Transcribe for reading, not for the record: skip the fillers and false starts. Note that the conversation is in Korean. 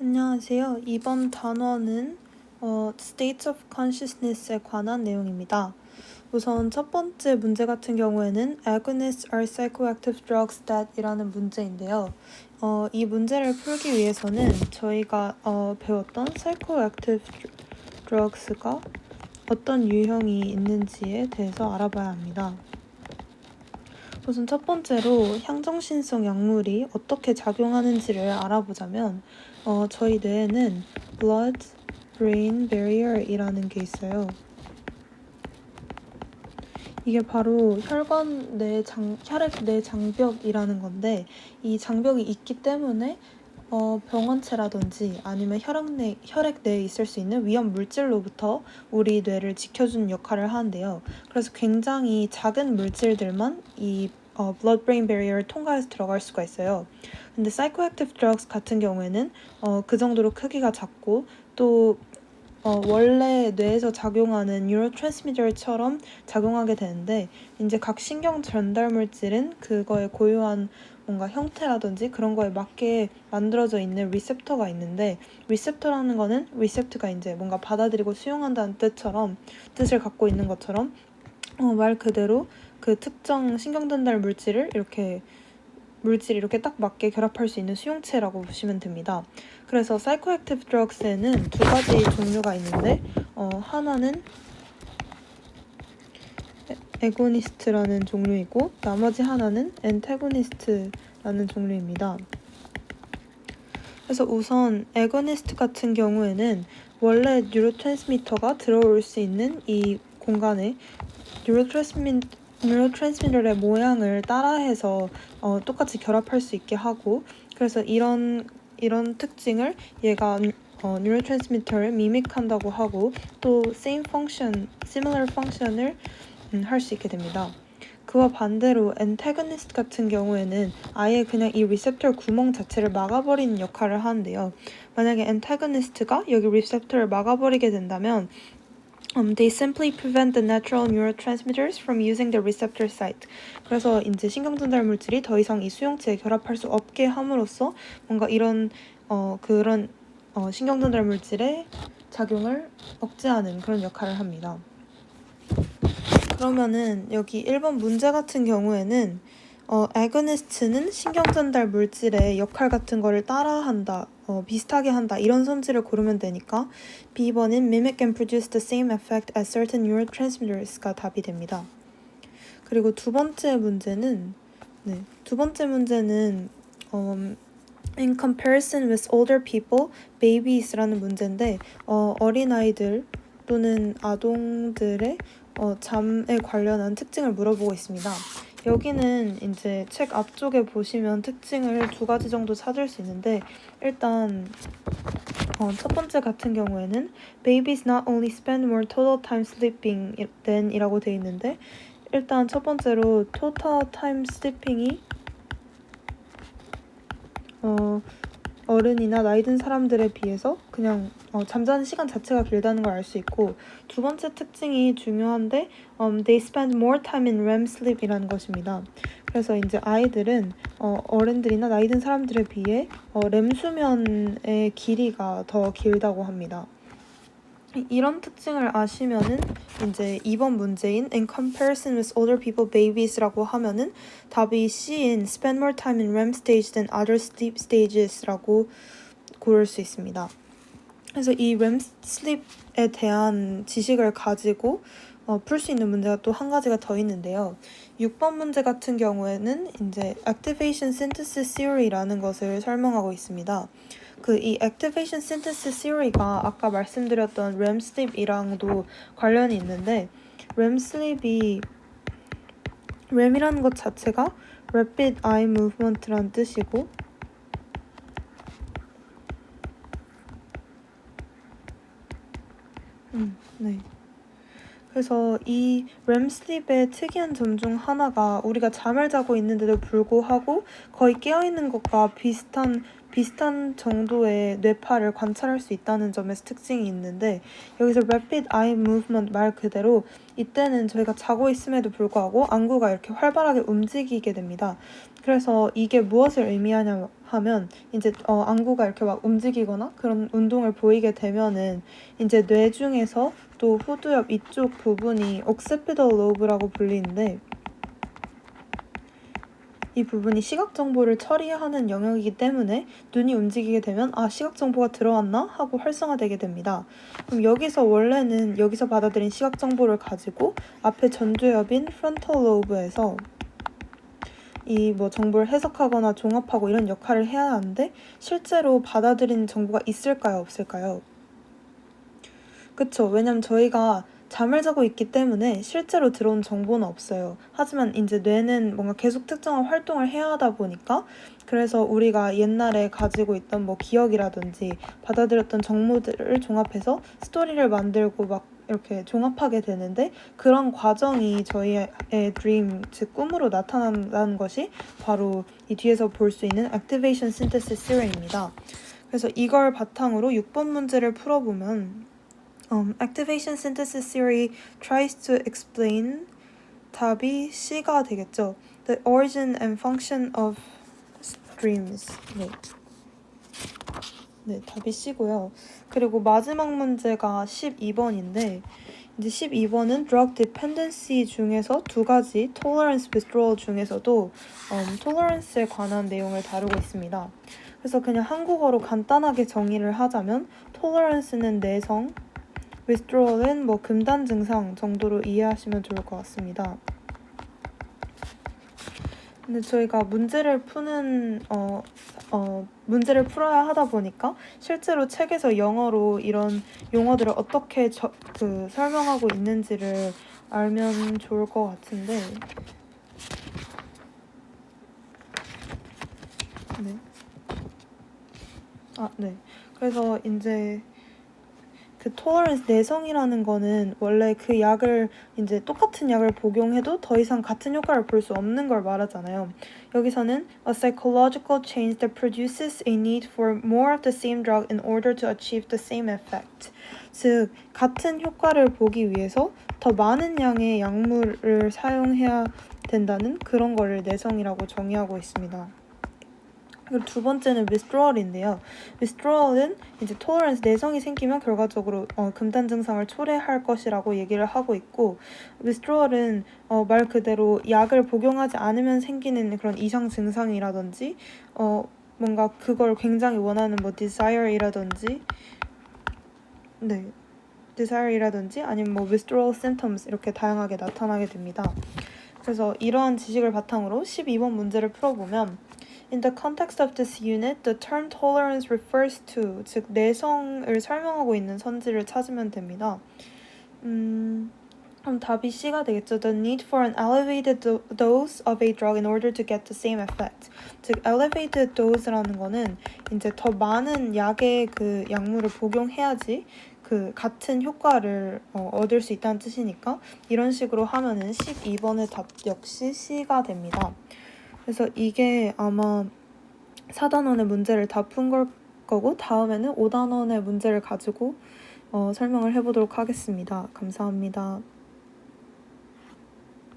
안녕하세요. 이번 단어는 States of Consciousness에 관한 내용입니다. 우선 첫 번째 문제 같은 경우에는 Agonists are psychoactive drugs that 이라는 문제인데요. 이 문제를 풀기 위해서는 저희가 배웠던 psychoactive drugs가 어떤 유형이 있는지에 대해서 알아봐야 합니다. 우선 첫 번째로 향정신성 약물이 어떻게 작용하는지를 알아보자면 저희 뇌에는 blood-brain barrier이라는 게 있어요. 이게 바로 혈액 내 장벽이라는 건데 이 장벽이 있기 때문에 병원체라든지 아니면 혈액 내에 있을 수 있는 위험 물질로부터 우리 뇌를 지켜주는 역할을 하는데요. 그래서 굉장히 작은 물질들만 이 blood-brain barrier를 통과해서 들어갈 수가 있어요. 근데 psychoactive drugs 같은 경우에는 그 정도로 크기가 작고 또 원래 뇌에서 작용하는 뉴로트랜스미터처럼 작용하게 되는데 이제 각 신경 전달 물질은 그거의 고유한 뭔가 형태라든지 그런 거에 맞게 만들어져 있는 리셉터가 있는데 리셉터라는 거는 리셉트가 이제 뭔가 받아들이고 수용한다는 뜻을 갖고 있는 것처럼 말 그대로 그 특정 신경 전달 물질이 이렇게 딱 맞게 결합할 수 있는 수용체라고 보시면 됩니다. 그래서 psychoactive drugs에는 두 가지 종류가 있는데 하나는 agonist라는 종류이고 나머지 하나는 antagonist라는 종류입니다. 그래서 우선 agonist 같은 경우에는 원래 뉴로트랜스미터가 들어올 수 있는 이 공간에 뉴로트랜스미터의 모양을 따라해서 똑같이 결합할 수 있게 하고 그래서 이런 특징을 얘가 뉴로트랜스미터를 미믹한다고 하고 또 similar function을 할 수 있게 됩니다. 그와 반대로 antagonist 같은 경우에는 아예 그냥 이 리셉터 구멍 자체를 막아버리는 역할을 하는데요. 만약에 antagonist가 여기 리셉터를 막아버리게 된다면 they simply prevent the natural neurotransmitters from using the receptor site. 그래서 이제 신경전달 물질이 더 이상 이 수용체에 결합할 수 없게 함으로써 뭔가 이런 그런 신경전달 물질의 작용을 억제하는 그런 역할을 합니다. 그러면은 여기 1번 문제 같은 경우에는 agonist는 신경전달 물질의 역할 같은 거를 따라한다, 비슷하게 한다 이런 선지를 고르면 되니까 B번은 mimic and produce the same effect as certain neurotransmitters가 답이 됩니다. 그리고 두 번째 문제는 in comparison with older people, babies라는 문제인데 어린아이들 또는 아동들의 잠에 관련한 특징을 물어보고 있습니다. 여기는 이제 책 앞쪽에 보시면 특징을 두 가지 정도 찾을 수 있는데 일단 첫 번째 같은 경우에는 babies not only spend more total time sleeping than 이라고 되어 있는데 일단 첫 번째로 total time sleeping이 어른이나 나이 든 사람들에 비해서 그냥 잠자는 시간 자체가 길다는 걸 알 수 있고 두 번째 특징이 중요한데 they spend more time in REM sleep이라는 것입니다. 그래서 이제 아이들은 어른들이나 나이 든 사람들에 비해 렘 수면의 길이가 더 길다고 합니다. 이런 특징을 아시면은 이제 2번 문제인 in comparison with older people babies라고 하면은 답이 C인 spend more time in REM stage than other sleep stages라고 고를 수 있습니다. 그래서 이 REM sleep에 대한 지식을 가지고 풀 수 있는 문제가 또 한 가지가 더 있는데요. 6번 문제 같은 경우에는 이제 activation synthesis theory라는 것을 설명하고 있습니다. 이 activation synthesis theory가 아까 말씀드렸던 REM sleep이랑도 관련이 있는데 REM이라는 것 자체가 rapid eye movement라는 뜻이고 그래서 이 REM sleep의 특이한 점 중 하나가 우리가 잠을 자고 있는데도 불구하고 거의 깨어있는 것과 비슷한 정도의 뇌파를 관찰할 수 있다는 점에서 특징이 있는데 여기서 rapid eye movement 말 그대로 이때는 저희가 자고 있음에도 불구하고 안구가 이렇게 활발하게 움직이게 됩니다. 그래서 이게 무엇을 의미하냐 하면 이제 안구가 이렇게 막 움직이거나 그런 운동을 보이게 되면은 이제 뇌 중에서 또 후두엽 이쪽 부분이 occipital lobe라고 불리는데 이 부분이 시각 정보를 처리하는 영역이기 때문에 눈이 움직이게 되면 시각 정보가 들어왔나 하고 활성화되게 됩니다. 그럼 여기서 원래는 여기서 받아들인 시각 정보를 가지고 앞에 전두엽인 frontal lobe에서 이 뭐 정보를 해석하거나 종합하고 이런 역할을 해야 하는데 실제로 받아들인 정보가 있을까요, 없을까요? 그쵸. 왜냐면 저희가 잠을 자고 있기 때문에 실제로 들어온 정보는 없어요. 하지만 이제 뇌는 뭔가 계속 특정한 활동을 해야 하다 보니까 그래서 우리가 옛날에 가지고 있던 뭐 기억이라든지 받아들였던 정보들을 종합해서 스토리를 만들고 막 이렇게 종합하게 되는데 그런 과정이 저희의 dream, 즉 꿈으로 나타난다는 것이 바로 이 뒤에서 볼 수 있는 activation synthesis theory입니다. 그래서 이걸 바탕으로 6번 문제를 풀어보면 activation synthesis theory tries to explain 답이 C가 되겠죠. The origin and function of dreams. 네, 답이 C고요. 그리고 마지막 문제가 12번인데 이제 12번은 drug dependency 중에서 두 가지 tolerance withdrawal 중에서도 tolerance에 관한 내용을 다루고 있습니다. 그래서 그냥 한국어로 간단하게 정의를 하자면 tolerance는 내성, withdrawal은 뭐 금단 증상 정도로 이해하시면 좋을 것 같습니다. 근데 저희가 문제를 풀어야 하다 보니까 실제로 책에서 영어로 이런 용어들을 어떻게 설명하고 있는지를 알면 좋을 것 같은데 네. 그래서 이제 그 tolerance 내성이라는 거는 원래 그 약을 이제 똑같은 약을 복용해도 더 이상 같은 효과를 볼 수 없는 걸 말하잖아요. 여기서는 a psychological change that produces a need for more of the same drug in order to achieve the same effect. 즉 같은 효과를 보기 위해서 더 많은 양의 약물을 사용해야 된다는 그런 거를 내성이라고 정의하고 있습니다. 그리고 두 번째는 withdrawal인데요. withdrawal은 이제 tolerance 내성이 생기면 결과적으로 금단 증상을 초래할 것이라고 얘기를 하고 있고 withdrawal은 말 그대로 약을 복용하지 않으면 생기는 그런 이상 증상이라든지 뭔가 그걸 굉장히 원하는 뭐 desire이라든지 아니면 뭐 withdrawal symptoms 이렇게 다양하게 나타나게 됩니다. 그래서 이러한 지식을 바탕으로 12번 문제를 풀어보면 In the context of this unit, the term tolerance refers to, 즉 내성을 설명하고 있는 선지를 찾으면 됩니다. 그럼 답이 C가 되겠죠. The need for an elevated dose of a drug in order to get the same effect. 즉 elevated dose라는 거는 이제 더 많은 약의 그 약물을 복용해야지 그 같은 효과를 얻을 수 있다는 뜻이니까 이런 식으로 하면은 12번의 답 역시 C가 됩니다. 그래서 이게 아마 4단원의 문제를 다 푼 걸 거고 다음에는 5단원의 문제를 가지고 설명을 해보도록 하겠습니다. 감사합니다.